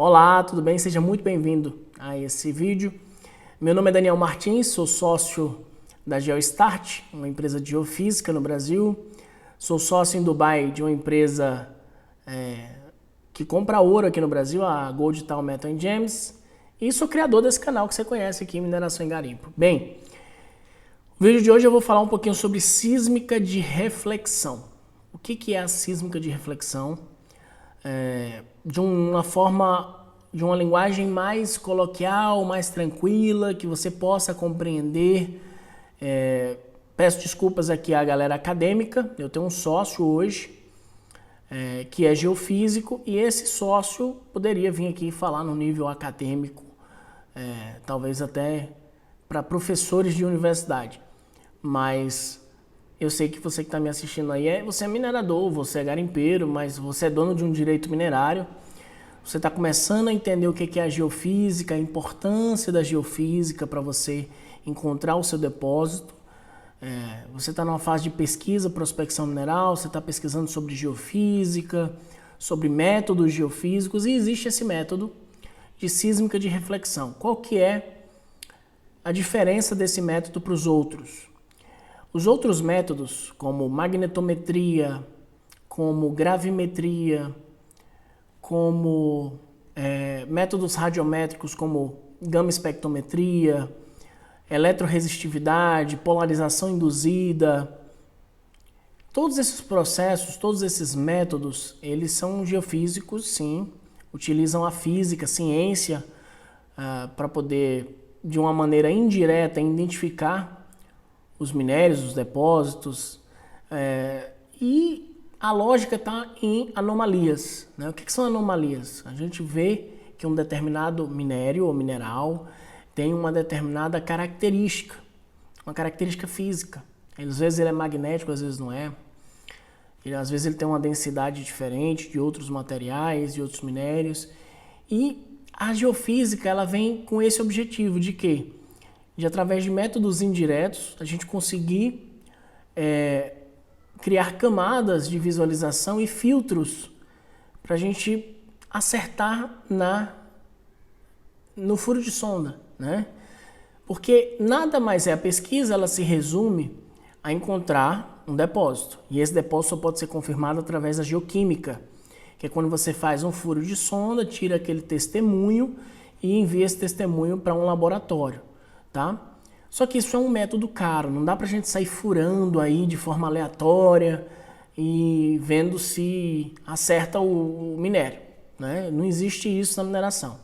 Olá, tudo bem? Seja muito bem-vindo a esse vídeo. Meu nome é Daniel Martins, sou sócio da GeoStart, uma empresa de geofísica no Brasil. Sou sócio em Dubai de uma empresa que compra ouro aqui no Brasil, a Gold Tal Metal Gems. E sou criador desse canal que você conhece aqui, Mineração em Garimpo. Bem, no vídeo de hoje eu vou falar um pouquinho sobre sísmica de reflexão. O que é a sísmica de reflexão? De uma linguagem mais coloquial, mais tranquila, que você possa compreender. Peço desculpas aqui à galera acadêmica, eu tenho um sócio hoje que é geofísico e esse sócio poderia vir aqui falar no nível acadêmico, talvez até para professores de universidade, mas eu sei que você que está me assistindo aí, você é minerador, você é garimpeiro, mas você é dono de um direito minerário. Você está começando a entender o que é a geofísica, a importância da geofísica para você encontrar o seu depósito. Você está numa fase de pesquisa, prospecção mineral, você está pesquisando sobre geofísica, sobre métodos geofísicos, e existe esse método de sísmica de reflexão. Qual que é a diferença desse método para os outros? Os outros métodos, como magnetometria, como gravimetria, como métodos radiométricos como gama espectrometria, eletroresistividade, polarização induzida, todos esses processos, todos esses métodos, eles são geofísicos, sim, utilizam a física, a ciência, para poder, de uma maneira indireta, identificar os minérios, os depósitos, e a lógica está em anomalias, né? O que são anomalias? A gente vê que um determinado minério ou mineral tem uma determinada característica, uma característica física. Às vezes ele é magnético, às vezes não é. Às vezes ele tem uma densidade diferente de outros materiais, de outros minérios. E a geofísica ela vem com esse objetivo de quê? De através de métodos indiretos a gente conseguir criar camadas de visualização e filtros para a gente acertar no furo de sonda, né? Porque nada mais a pesquisa, ela se resume a encontrar um depósito, e esse depósito só pode ser confirmado através da geoquímica, que é quando você faz um furo de sonda, tira aquele testemunho e envia esse testemunho para um laboratório, tá? Só que isso é um método caro, não dá pra gente sair furando aí de forma aleatória e vendo se acerta o minério, né? Não existe isso na mineração.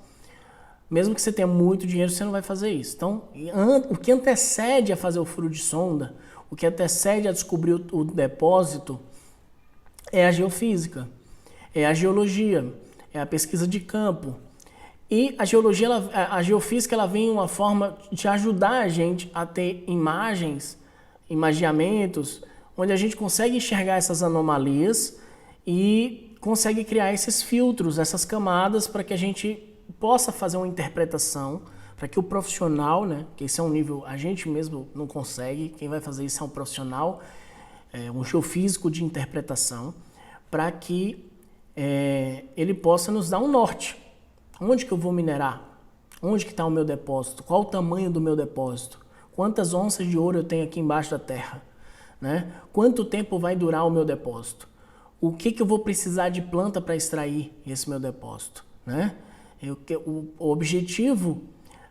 Mesmo que você tenha muito dinheiro, você não vai fazer isso. Então, o que antecede a fazer o furo de sonda, o que antecede a descobrir o depósito é a geofísica, é a geologia, é a pesquisa de campo. E a geologia, a geofísica, ela vem uma forma de ajudar a gente a ter imagens, imagiamentos, onde a gente consegue enxergar essas anomalias e consegue criar esses filtros, essas camadas, para que a gente possa fazer uma interpretação, para que o profissional, né, que esse é um nível, a gente mesmo não consegue, quem vai fazer isso é um profissional, um geofísico de interpretação, para que ele possa nos dar um norte. Onde que eu vou minerar? Onde que está o meu depósito? Qual o tamanho do meu depósito? Quantas onças de ouro eu tenho aqui embaixo da terra? Né? Quanto tempo vai durar o meu depósito? O que eu vou precisar de planta para extrair esse meu depósito? Né? O objetivo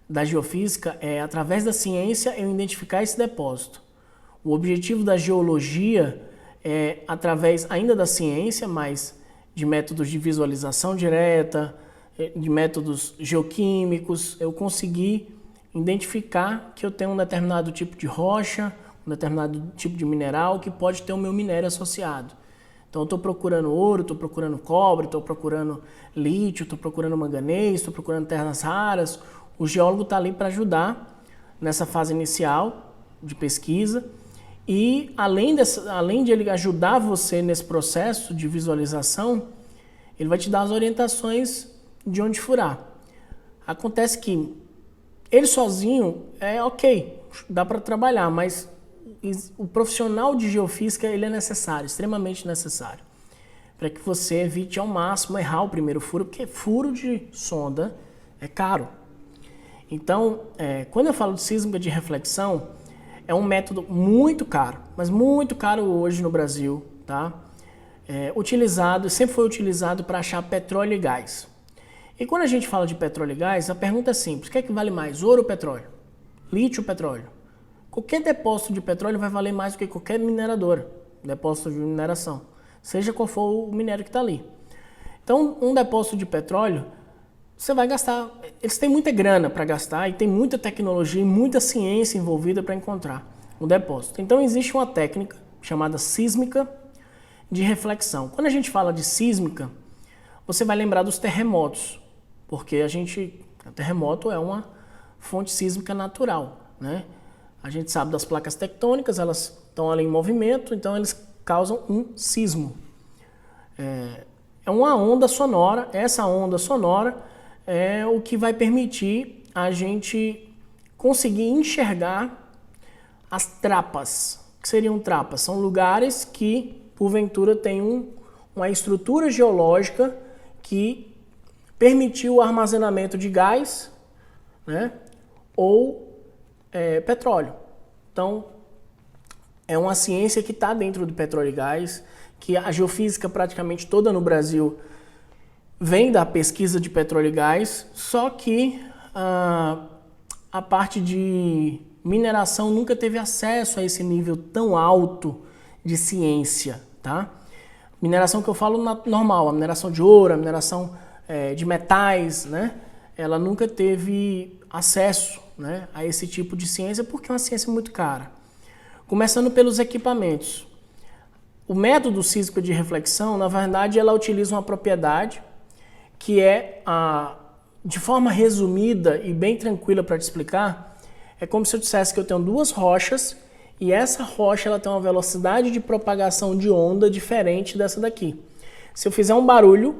da geofísica é, através da ciência, eu identificar esse depósito. O objetivo da geologia é, através ainda da ciência, mas de métodos de visualização direta, de métodos geoquímicos, eu consegui identificar que eu tenho um determinado tipo de rocha, um determinado tipo de mineral que pode ter o meu minério associado. Então eu estou procurando ouro, estou procurando cobre, estou procurando lítio, estou procurando manganês, estou procurando terras raras. O geólogo está ali para ajudar nessa fase inicial de pesquisa e além de ele ajudar você nesse processo de visualização, ele vai te dar as orientações de onde furar. Acontece que ele sozinho é ok, dá para trabalhar, mas o profissional de geofísica ele é necessário, extremamente necessário. para que você evite ao máximo errar o primeiro furo, porque furo de sonda é caro. Então, quando eu falo de sísmica de reflexão, é um método muito caro, mas muito caro hoje no Brasil, tá? Sempre foi utilizado para achar petróleo e gás. E quando a gente fala de petróleo e gás, a pergunta é simples: o que é que vale mais, ouro ou petróleo? Lítio ou petróleo? Qualquer depósito de petróleo vai valer mais do que qualquer mineradora, depósito de mineração, seja qual for o minério que está ali. Então, um depósito de petróleo, você vai gastar, eles têm muita grana para gastar e tem muita tecnologia e muita ciência envolvida para encontrar um depósito. Então, existe uma técnica chamada sísmica de reflexão. Quando a gente fala de sísmica, você vai lembrar dos terremotos, porque o terremoto é uma fonte sísmica natural, né? A gente sabe das placas tectônicas, elas estão ali em movimento, então eles causam um sismo. É uma onda sonora, essa onda sonora é o que vai permitir a gente conseguir enxergar as trapas. O que seriam trapas? São lugares que, porventura, têm uma estrutura geológica que permitiu o armazenamento de gás, né, ou petróleo. Então, é uma ciência que está dentro do petróleo e gás, que a geofísica praticamente toda no Brasil vem da pesquisa de petróleo e gás, só que a parte de mineração nunca teve acesso a esse nível tão alto de ciência, tá? Mineração que eu falo normal, a mineração de ouro, a mineração de metais, né? Ela nunca teve acesso, né, a esse tipo de ciência porque é uma ciência muito cara. Começando pelos equipamentos. O método sísmico de reflexão, na verdade, ela utiliza uma propriedade que de forma resumida e bem tranquila para te explicar, é como se eu dissesse que eu tenho duas rochas e essa rocha ela tem uma velocidade de propagação de onda diferente dessa daqui. Se eu fizer um barulho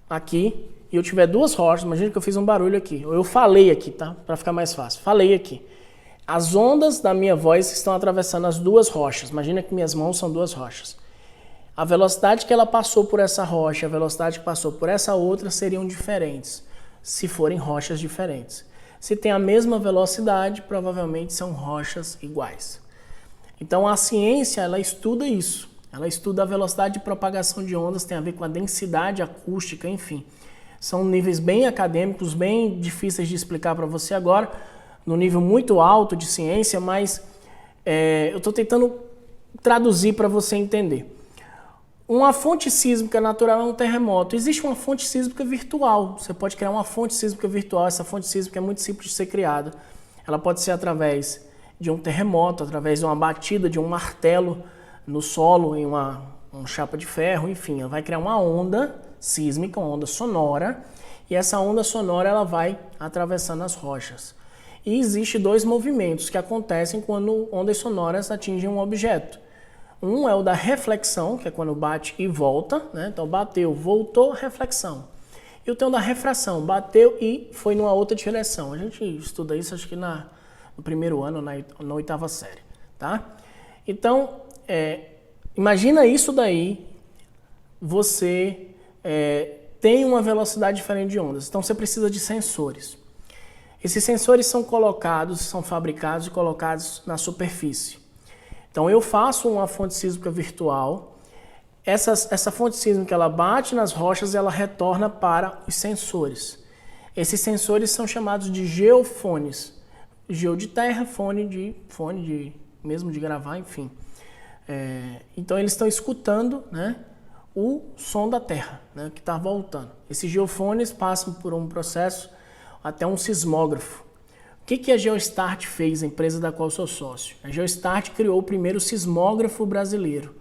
aqui e eu tiver duas rochas, imagina que eu fiz um barulho aqui, ou eu falei aqui, tá? Para ficar mais fácil, falei aqui. As ondas da minha voz estão atravessando as duas rochas, imagina que minhas mãos são duas rochas. A velocidade que ela passou por essa rocha, a velocidade que passou por essa outra seriam diferentes, se forem rochas diferentes. Se tem a mesma velocidade, provavelmente são rochas iguais. Então a ciência, ela estuda isso. Ela estuda a velocidade de propagação de ondas, tem a ver com a densidade acústica, enfim. São níveis bem acadêmicos, bem difíceis de explicar para você agora, no nível muito alto de ciência, mas eu estou tentando traduzir para você entender. Uma fonte sísmica natural é um terremoto. Existe uma fonte sísmica virtual. Você pode criar uma fonte sísmica virtual. Essa fonte sísmica é muito simples de ser criada. Ela pode ser através de um terremoto, através de uma batida de um martelo no solo, em uma chapa de ferro, enfim. Ela vai criar uma onda sísmica, uma onda sonora, e essa onda sonora ela vai atravessando as rochas. E existe dois movimentos que acontecem quando ondas sonoras atingem um objeto. Um é o da reflexão, que é quando bate e volta, né? Então bateu, voltou, reflexão. E o tem o da refração, bateu e foi numa outra direção. A gente estuda isso acho que no primeiro ano, na 8ª série, tá? Então, imagina isso daí, você tem uma velocidade diferente de ondas, então você precisa de sensores. Esses sensores são fabricados e colocados na superfície. Então eu faço uma fonte sísmica virtual, essa fonte sísmica ela bate nas rochas e ela retorna para os sensores. Esses sensores são chamados de geofones. Geo de terra, fone de mesmo de gravar, enfim. Então eles estão escutando, né, o som da terra, né, que está voltando. Esses geofones passam por um processo até um sismógrafo. O que a Geostart fez, a empresa da qual eu sou sócio? A Geostart criou o primeiro sismógrafo brasileiro.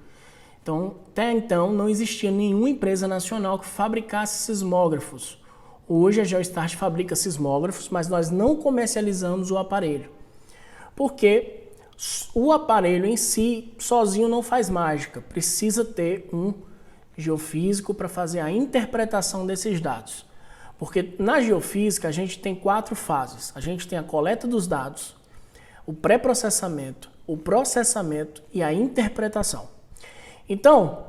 Então, até então, não existia nenhuma empresa nacional que fabricasse sismógrafos. Hoje a Geostart fabrica sismógrafos, mas nós não comercializamos o aparelho. Porque o aparelho em si, sozinho, não faz mágica. Precisa ter um geofísico para fazer a interpretação desses dados. Porque na geofísica a gente tem 4 fases. A gente tem a coleta dos dados, o pré-processamento, o processamento e a interpretação. Então,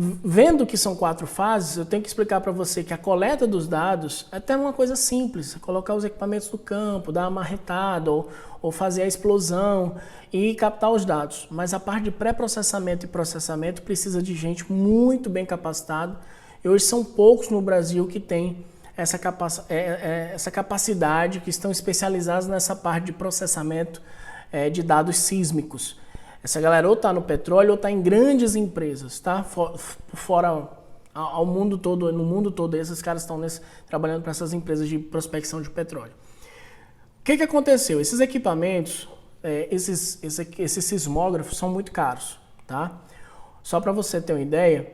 Vendo que são 4 fases, eu tenho que explicar para você que a coleta dos dados é até uma coisa simples, colocar os equipamentos no campo, dar uma marretada ou fazer a explosão e captar os dados. Mas a parte de pré-processamento e processamento precisa de gente muito bem capacitada e hoje são poucos no Brasil que têm essa capacidade, que estão especializados nessa parte de processamento de dados sísmicos. Essa galera ou está no petróleo ou está em grandes empresas, tá? Fora ao mundo todo, no mundo todo, esses caras estão trabalhando para essas empresas de prospecção de petróleo. O que aconteceu? Esses equipamentos, esses sismógrafos são muito caros, tá? Só para você ter uma ideia,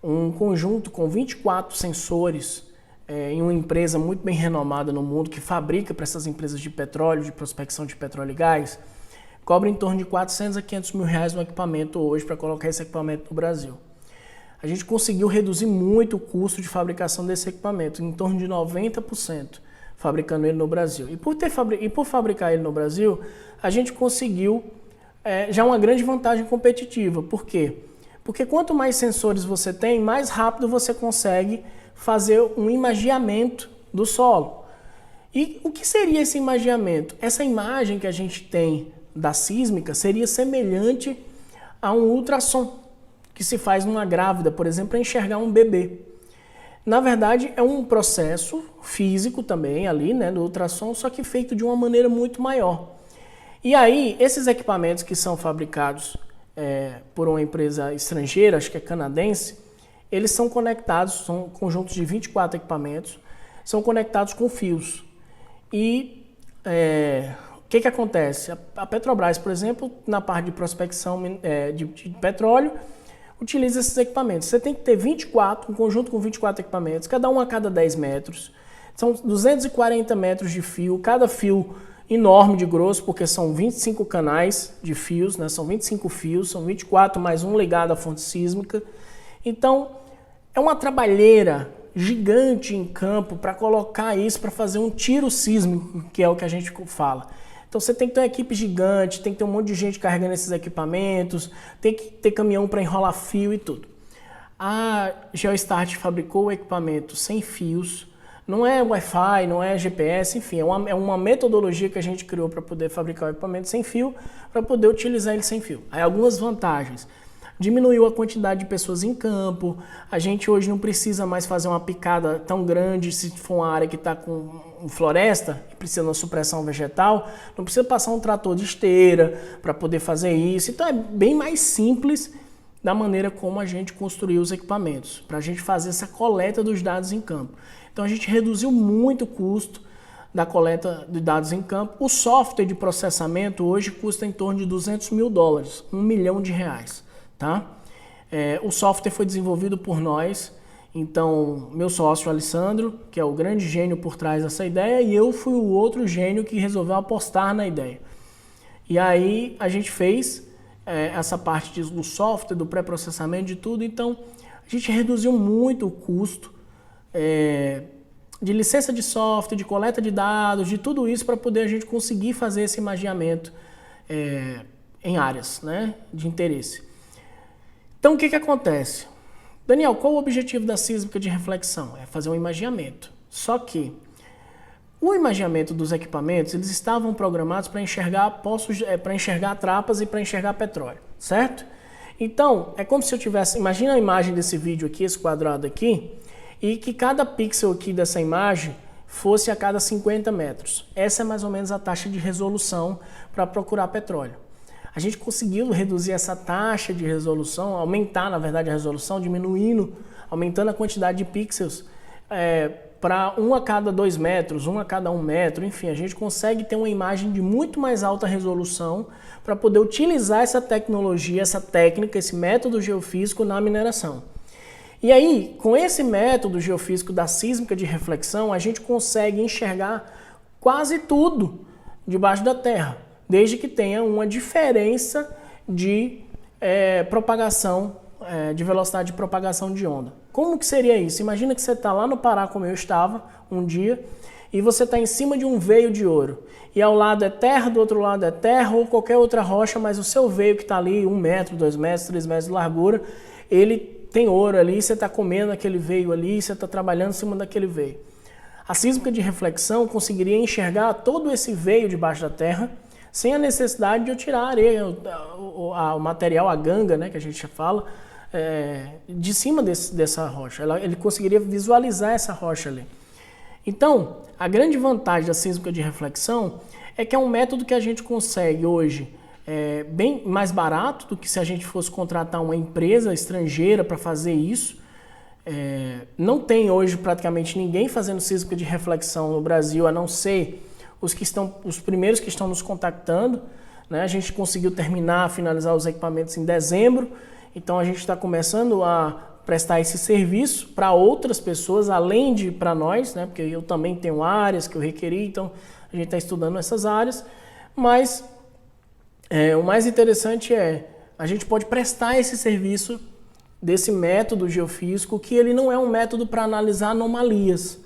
um conjunto com 24 sensores em uma empresa muito bem renomada no mundo que fabrica para essas empresas de petróleo, de prospecção de petróleo e gás, cobra em torno de 400 a 500 mil reais um equipamento hoje para colocar esse equipamento no Brasil. A gente conseguiu reduzir muito o custo de fabricação desse equipamento, em torno de 90%, fabricando ele no Brasil. E por fabricar ele no Brasil, a gente conseguiu já uma grande vantagem competitiva. Por quê? Porque quanto mais sensores você tem, mais rápido você consegue fazer um imageamento do solo. E o que seria esse imageamento? Essa imagem que a gente tem da sísmica seria semelhante a um ultrassom que se faz numa grávida, por exemplo, para enxergar um bebê. Na verdade, é um processo físico também ali, né, do ultrassom, só que feito de uma maneira muito maior. E aí, esses equipamentos que são fabricados por uma empresa estrangeira, acho que é canadense, eles são conectados, são conjuntos de 24 equipamentos, são conectados com fios. E o que acontece? A Petrobras, por exemplo, na parte de prospecção de petróleo, utiliza esses equipamentos. Você tem que ter um conjunto com 24 equipamentos, cada um a cada 10 metros. São 240 metros de fio, cada fio enorme de grosso, porque são 25 canais de fios, né? São 25 fios, são 24 mais um ligado à fonte sísmica. Então, é uma trabalheira gigante em campo para colocar isso, para fazer um tiro sísmico, que é o que a gente fala. Então você tem que ter uma equipe gigante, tem que ter um monte de gente carregando esses equipamentos, tem que ter caminhão para enrolar fio e tudo. A Geostart fabricou o equipamento sem fios, não é Wi-Fi, não é GPS, enfim, é uma metodologia que a gente criou para poder fabricar o equipamento sem fio, para poder utilizar ele sem fio. Aí algumas vantagens. Diminuiu a quantidade de pessoas em campo, a gente hoje não precisa mais fazer uma picada tão grande se for uma área que está com floresta e precisa de uma supressão vegetal, não precisa passar um trator de esteira para poder fazer isso. Então é bem mais simples da maneira como a gente construiu os equipamentos, para a gente fazer essa coleta dos dados em campo. Então a gente reduziu muito o custo da coleta de dados em campo. O software de processamento hoje custa em torno de $200 mil, R$1 milhão. Tá? O software foi desenvolvido por nós, então meu sócio Alessandro, que é o grande gênio por trás dessa ideia, e eu fui o outro gênio que resolveu apostar na ideia. E aí a gente fez essa parte do software, do pré-processamento, de tudo, então a gente reduziu muito o custo de licença de software, de coleta de dados, de tudo isso para poder a gente conseguir fazer esse imageamento em áreas, né, de interesse. Então, o que acontece? Daniel, qual o objetivo da sísmica de reflexão? É fazer um imageamento. Só que o imageamento dos equipamentos, eles estavam programados para enxergar poços, para enxergar trapas e para enxergar petróleo, certo? Então, é como se eu tivesse... Imagina a imagem desse vídeo aqui, esse quadrado aqui, e que cada pixel aqui dessa imagem fosse a cada 50 metros. Essa é mais ou menos a taxa de resolução para procurar petróleo. A gente conseguiu reduzir essa taxa de resolução, aumentar, na verdade, a resolução, aumentando a quantidade de pixels para 1 a cada 2 metros, 1 a cada 1 metro, enfim, a gente consegue ter uma imagem de muito mais alta resolução para poder utilizar essa tecnologia, essa técnica, esse método geofísico na mineração. E aí, com esse método geofísico da sísmica de reflexão, a gente consegue enxergar quase tudo debaixo da terra, desde que tenha uma diferença de propagação, de velocidade de propagação de onda. Como que seria isso? Imagina que você está lá no Pará, como eu estava um dia, e você está em cima de um veio de ouro. E ao lado é terra, do outro lado é terra ou qualquer outra rocha, mas o seu veio que está ali, 1 metro, 2 metros, 3 metros de largura, ele tem ouro ali, você está comendo aquele veio ali, você está trabalhando em cima daquele veio. A sísmica de reflexão conseguiria enxergar todo esse veio debaixo da terra, sem a necessidade de eu tirar a areia, o material, a ganga, né, que a gente fala, de cima dessa rocha. Ele conseguiria visualizar essa rocha ali. Então, a grande vantagem da sísmica de reflexão é que é um método que a gente consegue hoje bem mais barato do que se a gente fosse contratar uma empresa estrangeira para fazer isso. Não tem hoje praticamente ninguém fazendo sísmica de reflexão no Brasil, a não ser os primeiros que estão nos contactando, né? A gente conseguiu finalizar os equipamentos em dezembro, então a gente está começando a prestar esse serviço para outras pessoas, além de para nós, né? Porque eu também tenho áreas que eu requeri, então a gente está estudando essas áreas, mas o mais interessante a gente pode prestar esse serviço desse método geofísico, que ele não é um método para analisar anomalias.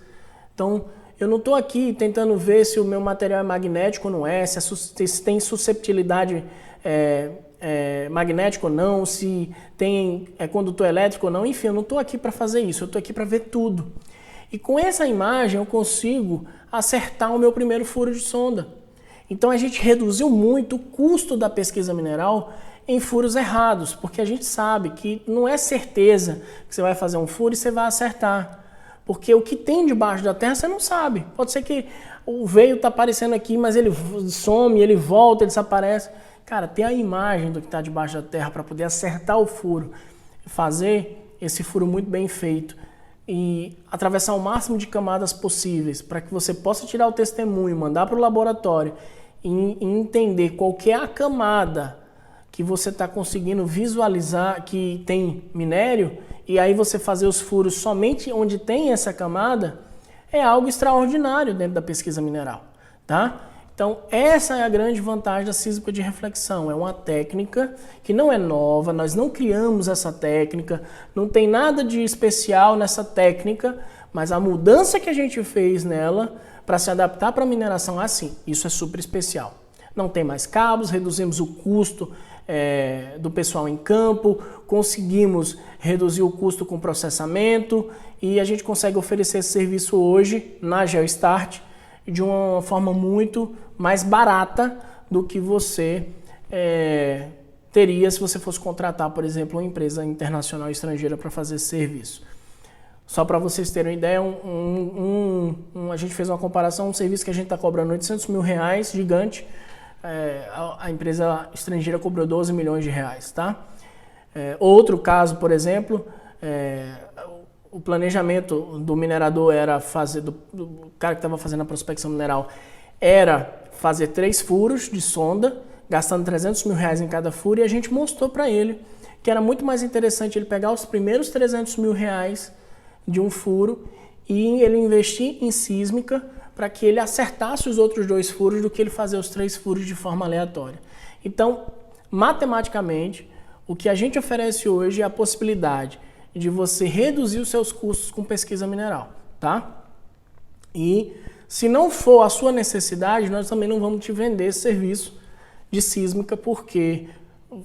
Então, eu não estou aqui tentando ver se o meu material é magnético ou não se tem susceptibilidade magnética ou não, se tem condutor elétrico ou não, enfim, eu não estou aqui para fazer isso, eu estou aqui para ver tudo. E com essa imagem eu consigo acertar o meu primeiro furo de sonda. Então a gente reduziu muito o custo da pesquisa mineral em furos errados, porque a gente sabe que não é certeza que você vai fazer um furo e você vai acertar. Porque o que tem debaixo da terra você não sabe. Pode ser que o veio está aparecendo aqui, mas ele some, ele volta, ele desaparece. Cara, ter a imagem do que está debaixo da terra para poder acertar o furo, fazer esse furo muito bem feito e atravessar o máximo de camadas possíveis para que você possa tirar o testemunho, mandar para o laboratório e entender qual que é a camada que você está conseguindo visualizar que tem minério, e aí você fazer os furos somente onde tem essa camada, é algo extraordinário dentro da pesquisa mineral, tá? Então, essa é a grande vantagem da sísmica de reflexão. É uma técnica que não é nova, nós não criamos essa técnica, não tem nada de especial nessa técnica, mas a mudança que a gente fez nela para se adaptar para a mineração, assim, isso é super especial. Não tem mais cabos, reduzimos o custo do pessoal em campo, conseguimos reduzir o custo com processamento e a gente consegue oferecer esse serviço hoje na GeoStart de uma forma muito mais barata do que você teria se você fosse contratar, por exemplo, uma empresa internacional estrangeira para fazer esse serviço. Só para vocês terem uma ideia, a gente fez uma comparação, um serviço que a gente está cobrando R$800 mil, gigante, a empresa estrangeira cobrou 12 milhões de reais, tá? Outro caso, por exemplo, o planejamento do minerador era fazer, do cara que estava fazendo a prospecção mineral, era fazer 3 furos de sonda, gastando R$300 mil em cada furo, e a gente mostrou para ele que era muito mais interessante ele pegar os primeiros R$300 mil de um furo e ele investir em sísmica para que ele acertasse os outros 2 furos do que ele fazer os 3 furos de forma aleatória. Então, matematicamente, o que a gente oferece hoje é a possibilidade de você reduzir os seus custos com pesquisa mineral, tá? E se não for a sua necessidade, nós também não vamos te vender esse serviço de sísmica, porque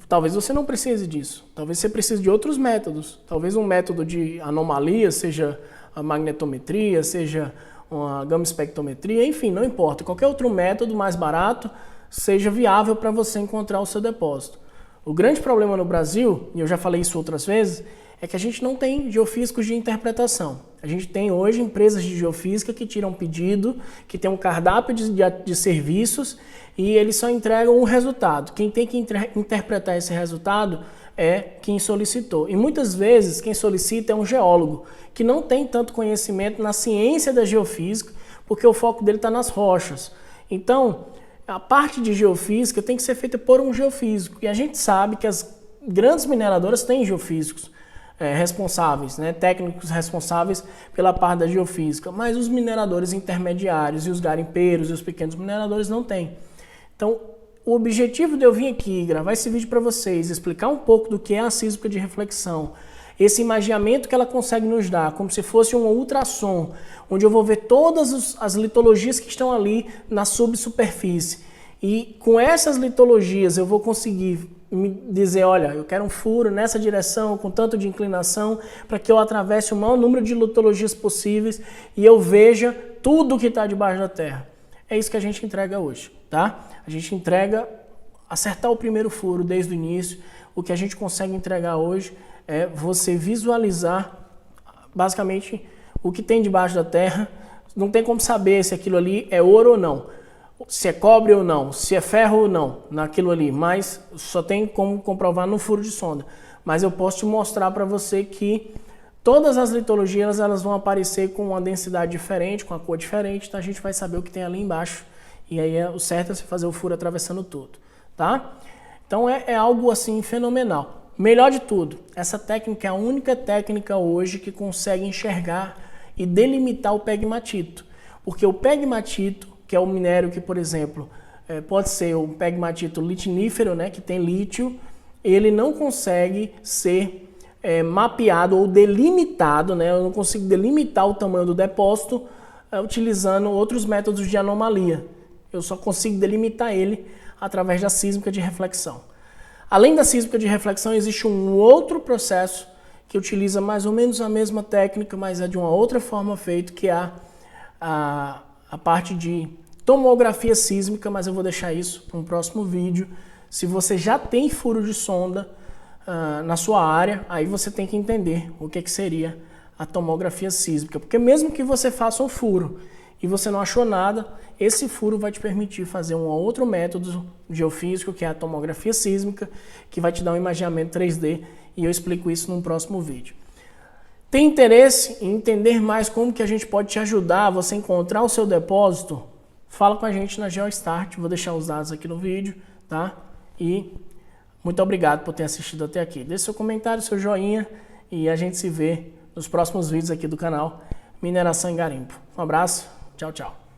talvez você não precise disso. Talvez você precise de outros métodos. Talvez um método de anomalia, seja a magnetometria, seja uma gama-espectrometria, enfim, não importa. Qualquer outro método mais barato seja viável para você encontrar o seu depósito. O grande problema no Brasil, e eu já falei isso outras vezes, é que a gente não tem geofísicos de interpretação. A gente tem hoje empresas de geofísica que tiram pedido, que tem um cardápio de serviços e eles só entregam um resultado. Quem tem que interpretar esse resultado é quem solicitou. E muitas vezes quem solicita é um geólogo, que não tem tanto conhecimento na ciência da geofísica, porque o foco dele está nas rochas. Então, a parte de geofísica tem que ser feita por um geofísico. E a gente sabe que as grandes mineradoras têm geofísicos responsáveis, né, técnicos responsáveis pela parte da geofísica, mas os mineradores intermediários e os garimpeiros e os pequenos mineradores não têm. Então, o objetivo de eu vir aqui gravar esse vídeo para vocês, explicar um pouco do que é a sísmica de reflexão, esse imaginamento que ela consegue nos dar, como se fosse um ultrassom, onde eu vou ver todas as litologias que estão ali na subsuperfície. E com essas litologias eu vou conseguir me dizer, olha, eu quero um furo nessa direção, com tanto de inclinação, para que eu atravesse o maior número de litologias possíveis e eu veja tudo que está debaixo da terra. É isso que a gente entrega hoje, tá? A gente entrega acertar o primeiro furo desde o início. O que a gente consegue entregar hoje é você visualizar basicamente o que tem debaixo da terra. Não tem como saber se aquilo ali é ouro ou não, se é cobre ou não, se é ferro ou não naquilo ali, mas só tem como comprovar no furo de sonda. Mas eu posso te mostrar para você que todas as litologias elas vão aparecer com uma densidade diferente, com a cor diferente, então a gente vai saber o que tem ali embaixo. E aí o certo é você fazer o furo atravessando tudo, tá? Então é algo assim fenomenal. Melhor de tudo, essa técnica é a única técnica hoje que consegue enxergar e delimitar o pegmatito. Porque o pegmatito, que é o minério que, por exemplo, pode ser um pegmatito litinífero, né, que tem lítio, ele não consegue ser mapeado ou delimitado, né, eu não consigo delimitar o tamanho do depósito utilizando outros métodos de anomalia. Eu só consigo delimitar ele através da sísmica de reflexão. Além da sísmica de reflexão, existe um outro processo que utiliza mais ou menos a mesma técnica, mas é de uma outra forma feito, que é a parte de tomografia sísmica, mas eu vou deixar isso para um próximo vídeo. Se você já tem furo de sonda na sua área, aí você tem que entender o que seria a tomografia sísmica, porque mesmo que você faça um furo e você não achou nada, esse furo vai te permitir fazer um outro método geofísico, que é a tomografia sísmica, que vai te dar um imaginamento 3D, e eu explico isso num próximo vídeo. Tem interesse em entender mais como que a gente pode te ajudar a você encontrar o seu depósito? Fala com a gente na GeoStart, vou deixar os dados aqui no vídeo, tá? E muito obrigado por ter assistido até aqui. Deixe seu comentário, seu joinha, e a gente se vê nos próximos vídeos aqui do canal Mineração em Garimpo. Um abraço, tchau, tchau.